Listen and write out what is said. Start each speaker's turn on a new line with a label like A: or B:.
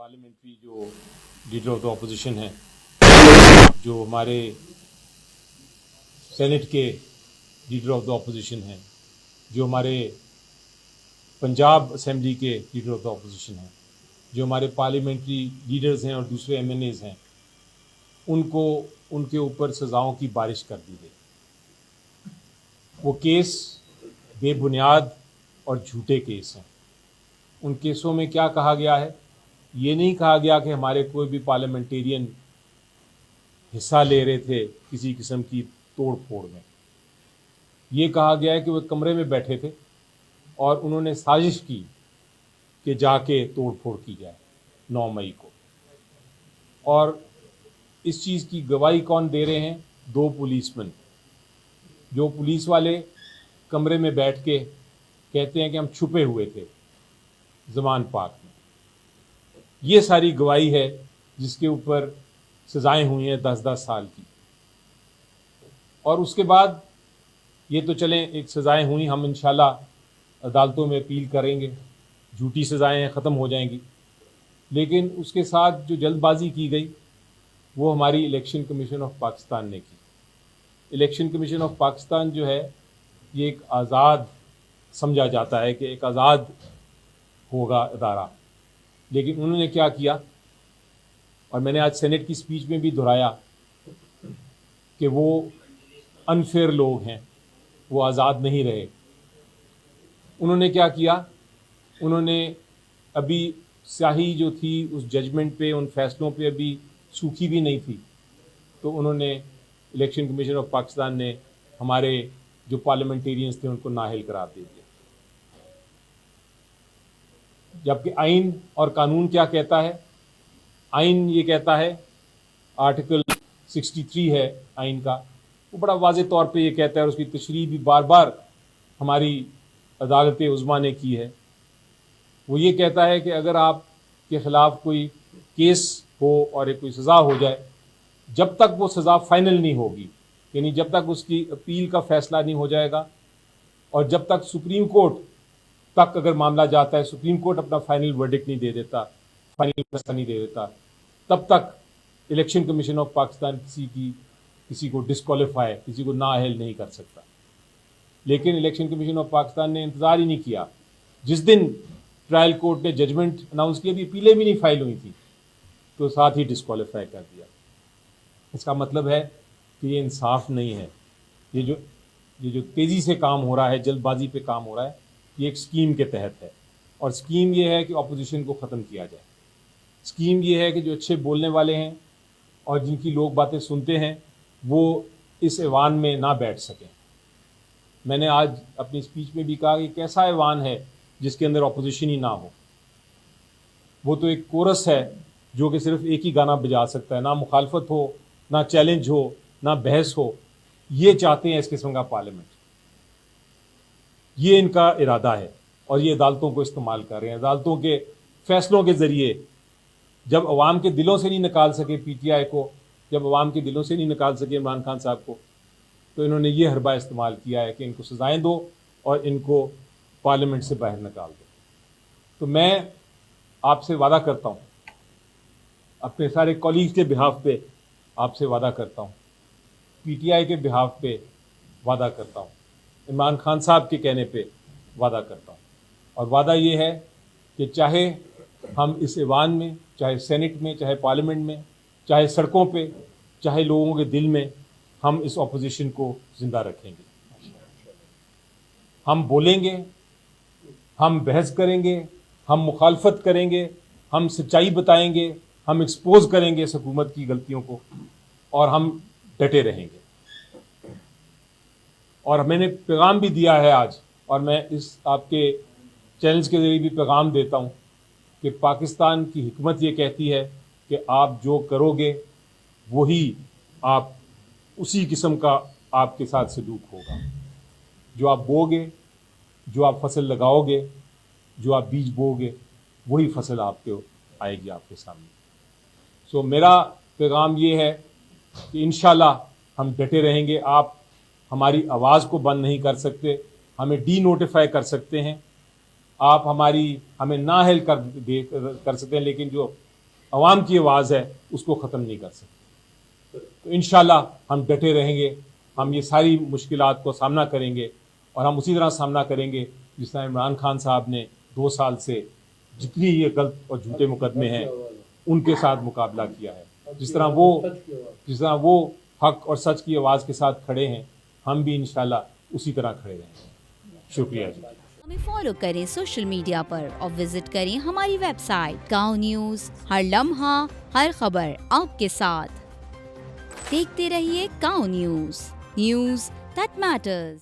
A: Parliamentary जो leader of the opposition हैं, जो हमारे सेनेट के लीडर ऑफ द अपोजिशन हैं, जो हमारे पंजाब असेंबली के लीडर ऑफ द अपोजिशन हैं, जो हमारे पार्लियामेंट्री लीडर्स हैं और दूसरे एमएनएज हैं, उनको उनके ऊपर सज़ाओं की बारिश कर दी गई। वो केस बेबुनियाद और झूठे केस हैं। उन केसों में क्या कहा गया है? ये नहीं कहा गया कि हमारे कोई भी पार्लियामेंटेरियन हिस्सा ले रहे थे किसी किस्म की तोड़ फोड़ में। ये कहा गया है कि वो कमरे में बैठे थे और उन्होंने साजिश की कि जाके तोड़ फोड़ की जाए 9 मई को। और इस चीज़ की गवाही कौन दे रहे हैं? 2 पुलिसमैन, जो पुलिस वाले कमरे में बैठ के कहते हैं कि हम छुपे हुए थे ज़मान पार्क में। ये सारी गवाही है जिसके ऊपर सज़ाएं हुई हैं 10-10 साल की। और उसके बाद ये तो चलें, एक सज़ाएं हुई, हम इंशाल्लाह अदालतों में अपील करेंगे, झूठी सज़ाएं ख़त्म हो जाएंगी। लेकिन उसके साथ जो जल्दबाजी की गई वो हमारी इलेक्शन कमीशन ऑफ पाकिस्तान ने की। इलेक्शन कमीशन ऑफ पाकिस्तान जो है ये एक आज़ाद समझा जाता है कि एक आज़ाद होगा अदारा, लेकिन उन्होंने क्या किया, और मैंने आज सेनेट की स्पीच में भी दोहराया कि वो अनफेयर लोग हैं, वो आज़ाद नहीं रहे। उन्होंने क्या किया, उन्होंने अभी स्याही जो थी उस जजमेंट पे, उन फैसलों पे अभी सूखी भी नहीं थी, तो उन्होंने इलेक्शन कमीशन ऑफ पाकिस्तान ने हमारे जो पार्लियामेंटेरियंस थे उनको नाअहल करार दे दिया। जबकि आइन और कानून क्या कहता है? आइन ये कहता है, आर्टिकल 63 है आइन का, वो बड़ा वाज़ेह तौर पे ये कहता है, और उसकी तशरीह भी बार बार हमारी अदालत उज़्मा ने की है। वो ये कहता है कि अगर आपके ख़िलाफ़ कोई केस हो और एक कोई सज़ा हो जाए, जब तक वो सज़ा फाइनल नहीं होगी, यानी जब तक उसकी अपील का फ़ैसला नहीं हो जाएगा और जब तक सुप्रीम कोर्ट तक अगर मामला जाता है, सुप्रीम कोर्ट अपना फाइनल वर्डिक्ट नहीं दे देता, फाइनल फैसला नहीं दे देता, तब तक इलेक्शन कमीशन ऑफ पाकिस्तान किसी को डिस्क्वालीफाई, किसी को नाअहल नहीं कर सकता। लेकिन इलेक्शन कमीशन ऑफ पाकिस्तान ने इंतज़ार ही नहीं किया। जिस दिन ट्रायल कोर्ट ने जजमेंट अनाउंस किया, अभी अपीलें भी नहीं फाइल हुई थी, तो साथ ही डिस्क्वालीफाई कर दिया। इसका मतलब है कि ये इंसाफ नहीं है। ये जो तेज़ी से काम हो रहा है, जल्दबाजी पे काम हो रहा है, ये एक स्कीम के तहत है। और स्कीम ये है कि अपोजिशन को ख़त्म किया जाए। स्कीम ये है कि जो अच्छे बोलने वाले हैं और जिनकी लोग बातें सुनते हैं वो इस ऐवान में ना बैठ सकें। मैंने आज अपनी स्पीच में भी कहा कि कैसा ऐवान है जिसके अंदर अपोजिशन ही ना हो। वो तो एक कोरस है जो कि सिर्फ एक ही गाना बजा सकता है, ना मुखालफत हो, ना चैलेंज हो, ना बहस हो। ये चाहते हैं इस किस्म का पार्लियामेंट, ये इनका इरादा है और ये अदालतों को इस्तेमाल कर रहे हैं। अदालतों के फैसलों के ज़रिए जब अवाम के दिलों से नहीं निकाल सके पीटीआई को, जब अवाम के दिलों से नहीं निकाल सके इमरान खान साहब को, तो इन्होंने ये हरबा इस्तेमाल किया है कि इनको सज़ाएं दो और इनको पार्लियामेंट से बाहर निकाल दो। तो मैं आपसे वादा करता हूँ, अपने सारे कॉलीग्स के बिहाफ पे आपसे वादा करता हूँ, पीटीआई के बिहाफ पे वादा करता हूँ, इमरान खान साहब के कहने पे वादा करता हूँ। और वादा ये है कि चाहे हम इस ऐवान में, चाहे सेनेट में, चाहे पार्लियामेंट में, चाहे सड़कों पे, चाहे लोगों के दिल में, हम इस अपोजिशन को ज़िंदा रखेंगे। हम बोलेंगे, हम बहस करेंगे, हम मुखालफत करेंगे, हम सच्चाई बताएंगे, हम एक्सपोज करेंगे इस हुकूमत की गलतियों को, और हम डटे रहेंगे। और मैंने पैगाम भी दिया है आज, और मैं इस आपके चैनल्स के ज़रिए भी पैगाम देता हूँ कि पाकिस्तान की हिकमत ये कहती है कि आप जो करोगे वही आप, उसी किस्म का आपके साथ सलूक होगा। जो आप बोओगे, जो आप फसल लगाओगे, जो आप बीज बोओगे, वही फसल आपके आएगी आपके सामने। सो मेरा पैगाम ये है कि इंशाल्लाह हम डटे रहेंगे। आप हमारी आवाज़ को बंद नहीं कर सकते, हमें डी नोटिफाई कर सकते हैं, आप हमें नाअहल कर सकते हैं, लेकिन जो عوام کی آواز ہے اس کو ختم نہیں کر سکتے. تو انشاءاللہ ہم ڈٹے رہیں گے, ہم یہ ساری مشکلات کو سامنا کریں گے, اور ہم اسی طرح سامنا کریں گے جس طرح عمران خان صاحب نے 2 سال سے جتنی یہ غلط اور جھوٹے مقدمے ہیں ان کے ساتھ مقابلہ کیا ہے. جس طرح وہ حق اور سچ کی آواز کے ساتھ کھڑے ہیں, ہم بھی انشاءاللہ اسی طرح کھڑے رہیں گے. شکریہ جی.
B: ہمیں فالو کریں سوشل میڈیا پر اور وزٹ کریں ہماری ویب سائٹ گاؤں نیوز. ہر لمحہ ہر خبر آپ کے ساتھ. دیکھتے رہیے گاؤں نیوز دیٹ میٹرز.